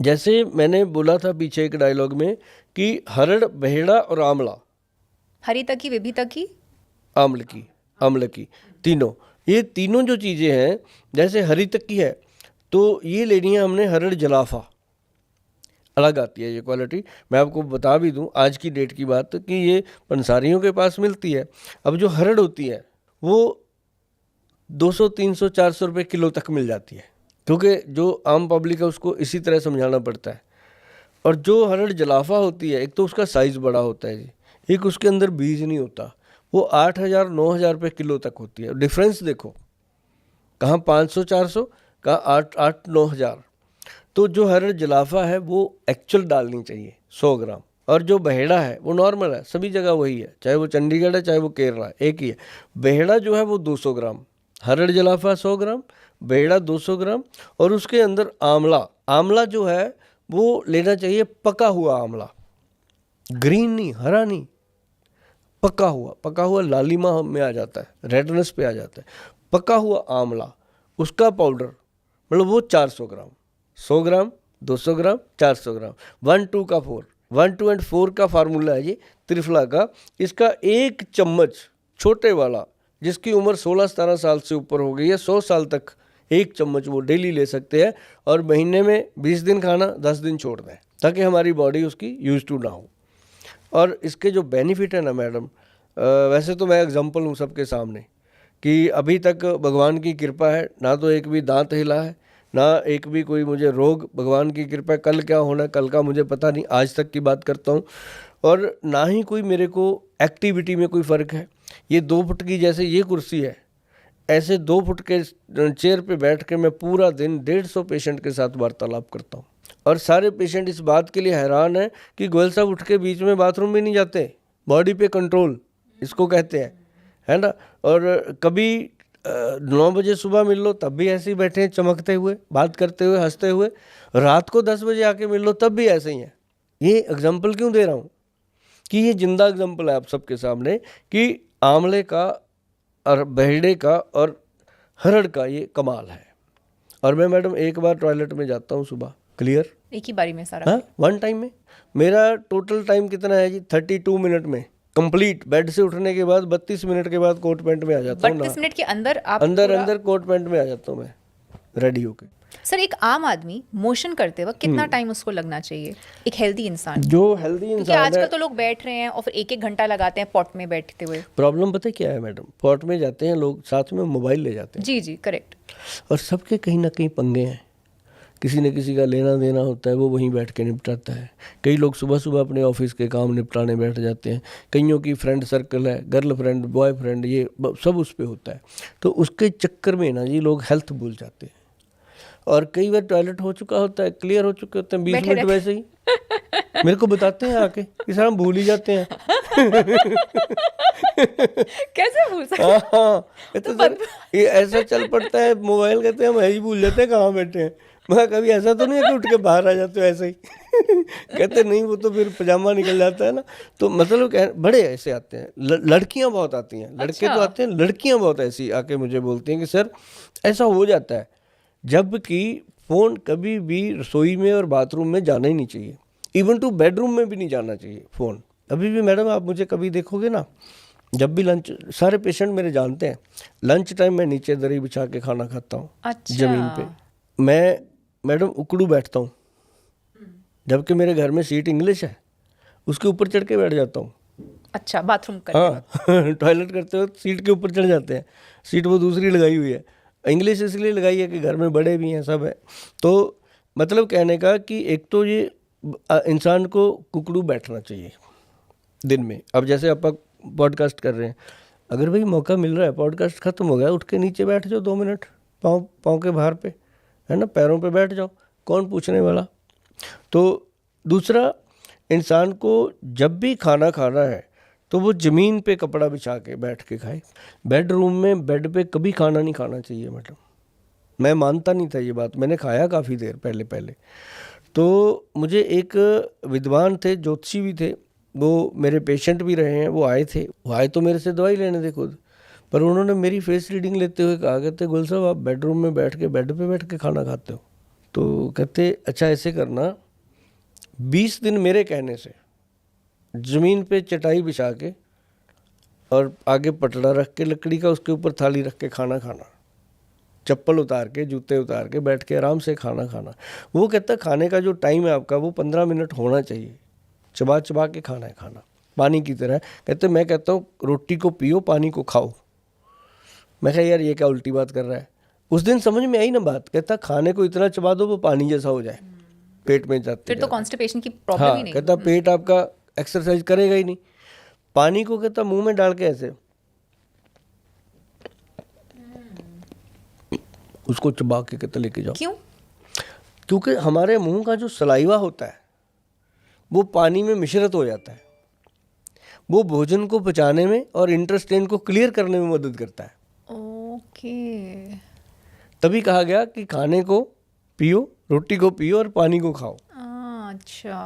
जैसे मैंने बोला था पीछे एक डायलॉग में कि हरड़, बहेड़ा और आंवला, हरी तकी, विभी तकी, आम्ल की तीनों, ये तीनों जो चीज़ें हैं, जैसे हरी तक्की है तो ये लेनी है हमने हरड़ जलाफा, अलग आती है ये क्वालिटी। मैं आपको बता भी दूं आज की डेट की बात कि ये पंसारियों के पास मिलती है। अब जो हरड़ होती है वो 200 300 400 रुपये किलो तक मिल जाती है, क्योंकि जो आम पब्लिक है उसको इसी तरह समझाना पड़ता है। और जो हरड़ जलाफा होती है, एक तो उसका साइज़ बड़ा होता है जी, एक उसके अंदर बीज नहीं होता, वो 8,000 9,000 रुपये किलो तक होती है। डिफरेंस देखो, कहाँ 500 400, कहाँ 8 9 हज़ार। तो जो हरड़ जलाफा है वो एक्चुअल डालनी चाहिए 100 ग्राम, और जो बहेड़ा है वो नॉर्मल है, सभी जगह वही है, चाहे वो चंडीगढ़ है चाहे वो केरला है, एक ही है। बहेड़ा जो है वो 200 ग्राम, हरड़ जलाफा 100 ग्राम, बहेड़ा 200 ग्राम, और उसके अंदर आंवला, आंवला जो है वो लेना चाहिए पका हुआ आंवला, ग्रीन नहीं, हरा नहीं, पका हुआ लालिमा में आ जाता है, रेडनेस पे आ जाता है। पका हुआ आंवला, उसका पाउडर, मतलब वो 400 ग्राम, 100 ग्राम, 200 ग्राम, 400 ग्राम, 1 2 का 4, 1 2 एंड 4 का फार्मूला है ये त्रिफला का। इसका एक चम्मच छोटे वाला, जिसकी उम्र 16-17 साल से ऊपर हो गई है, 100 साल तक एक चम्मच वो डेली ले सकते हैं, और महीने में 20 दिन खाना, 10 दिन छोड़ दें, ताकि हमारी बॉडी उसकी यूज टू ना हो। और इसके जो बेनिफिट है ना मैडम, वैसे तो मैं एग्जांपल हूँ सबके सामने कि अभी तक भगवान की कृपा है, ना तो एक भी दांत हिला है, ना एक भी कोई मुझे रोग, भगवान की कृपा है। कल क्या होना है कल का मुझे पता नहीं, आज तक की बात करता हूँ। और ना ही कोई मेरे को एक्टिविटी में कोई फ़र्क है। ये 2 फुट की जैसे ये कुर्सी है, ऐसे 2 फुट के चेयर पे बैठ के मैं पूरा दिन 150 पेशेंट के साथ वार्तालाप करता हूँ। और सारे पेशेंट इस बात के लिए हैरान है कि गोयल साहब उठ के बीच में बाथरूम भी नहीं जाते, बॉडी पे कंट्रोल इसको कहते हैं, है ना। और कभी 9 बजे सुबह मिल लो तब भी ऐसे ही बैठे हैं, चमकते हुए, बात करते हुए, हंसते हुए। रात को 10 बजे आके मिल लो तब भी ऐसे ही हैं। ये एग्जाम्पल क्यों दे रहा हूँ कि ये जिंदा एग्जाम्पल है आप सबके सामने कि आंवले का और बहेड़े का और हरड़ का ये कमाल है। और मैं मैडम एक बार टॉयलेट में जाता हूँ सुबह, क्लियर, एक ही बारी में सारा। हाँ, 1 टाइम में। मेरा टोटल टाइम कितना है जी, 32 मिनट में कंप्लीट। बेड से उठने के बाद 32 मिनट के बाद कोट पैंट में आ जाता हूँ, 32 मिनट के अंदर आप अंदर कोट पैंट में आ जाता हूँ मैं, रेडी होके। सर, एक आम आदमी मोशन करते वक्त कितना टाइम उसको लगना चाहिए, एक हेल्दी इंसान? जो हेल्दी क्योंकि इंसान आजकल है, तो लोग बैठ रहे हैं और फिर 1-1 घंटा लगाते हैं पॉट में बैठते हुए। प्रॉब्लम पता है क्या है मैडम, पॉट में जाते हैं लोग, साथ में मोबाइल ले जाते हैं, जी जी, करेक्ट। और सबके कहीं ना कहीं पंगे हैं, किसी न किसी का लेना देना होता है, वो वहीं बैठ के निपटाता है। कई लोग सुबह सुबह अपने ऑफिस के काम निपटाने बैठ जाते हैं, कईयों की फ्रेंड सर्कल है, गर्ल फ्रेंड, बॉय फ्रेंड, ये सब उस पर होता है। तो उसके चक्कर में ना जी लोग हेल्थ भूल जाते हैं, और कई बार टॉयलेट हो चुका होता है, क्लियर हो चुके होते हैं, 20 मिनट वैसे ही मेरे को बताते हैं आके कि सर हम भूल ही जाते हैं। कैसे भूल सकते? हाँ, तो सर ये ऐसा चल पड़ता है, मोबाइल कहते हैं हम ही भूल जाते हैं कहाँ बैठे हैं। मैं कभी ऐसा तो नहीं है कि उठ के बाहर आ जाते हो ऐसे ही। कहते नहीं, वो तो फिर पजामा निकल जाता है ना। तो मतलब बड़े ऐसे आते हैं, लड़कियां बहुत आती हैं, लड़के तो आते हैं, लड़कियां बहुत ऐसी आके मुझे बोलती हैं कि सर ऐसा हो जाता है, जबकि फ़ोन कभी भी रसोई में और बाथरूम में जाना ही नहीं चाहिए, इवन टू बेडरूम में भी नहीं जाना चाहिए फ़ोन। अभी भी मैडम आप मुझे कभी देखोगे ना, जब भी लंच, सारे पेशेंट मेरे जानते हैं, लंच टाइम मैं नीचे दरी बिछा के खाना खाता हूँ। अच्छा। ज़मीन पे मैं मैडम उकड़ू बैठता हूँ, जबकि मेरे घर में सीट इंग्लिश है, उसके ऊपर चढ़ के बैठ जाता हूँ। अच्छा, बाथरूम करते हाँ, टॉयलेट करते वक्त सीट के ऊपर चढ़ जाते हैं, सीट वो दूसरी लगाई हुई है, इंग्लिश इसलिए लगाई है कि घर में बड़े भी हैं, सब है। तो मतलब कहने का कि एक तो ये इंसान को कुकड़ू बैठना चाहिए दिन में। अब जैसे आप पॉडकास्ट कर रहे हैं, अगर भाई मौका मिल रहा है, पॉडकास्ट खत्म हो गया, उठ के नीचे बैठ जाओ 2 मिनट, पाँव के बाहर पे, है ना, पैरों पे बैठ जाओ, कौन पूछने वाला। तो दूसरा, इंसान को जब भी खाना खाना है तो वो ज़मीन पे कपड़ा बिछा के बैठ के खाए। बेडरूम में बेड पे कभी खाना नहीं खाना चाहिए मैडम। मैं मानता नहीं था ये बात, मैंने खाया काफ़ी देर पहले। तो मुझे एक विद्वान थे, ज्योतिषी भी थे, वो मेरे पेशेंट भी रहे हैं, वो आए तो मेरे से दवाई लेने थे खुद, पर उन्होंने मेरी फेस रीडिंग लेते हुए कहा, कहते गुल साहब आप बेडरूम में बैठ के बेड पे बैठ के खाना खाते हो, तो कहते अच्छा ऐसे करना, 20 दिन मेरे कहने से ज़मीन पे चटाई बिछा के और आगे पटड़ा रख के लकड़ी का, उसके ऊपर थाली रख के खाना खाना, चप्पल उतार के, जूते उतार के, बैठ के आराम से खाना खाना। वो कहता खाने का जो टाइम है आपका वो 15 मिनट होना चाहिए, चबा चबा के खाना है खाना, पानी की तरह। कहते मैं कहता हूँ रोटी को पियो, पानी को खाओ। मैं कहा यार ये क्या उल्टी बात कर रहा है। उस दिन समझ में आई ना बात। कहता खाने को इतना चबा दो वो पानी जैसा हो जाए पेट में जाते फिर तो जाते। कॉन्स्टिपेशन की प्रॉब्लम ही हाँ, नहीं। कहता पेट आपका एक्सरसाइज करेगा ही नहीं। पानी को कहता मुंह में डाल के ऐसे उसको चबा के कहता लेके जाओ। क्यों? क्योंकि हमारे मुंह का जो सलाइवा होता है वो पानी में मिश्रित हो जाता है, वो भोजन को पचाने में और इंटेस्टाइन को क्लियर करने में मदद करता है। ओके। तभी कहा गया कि खाने को पियो, रोटी को पियो और पानी को खाओ। अच्छा।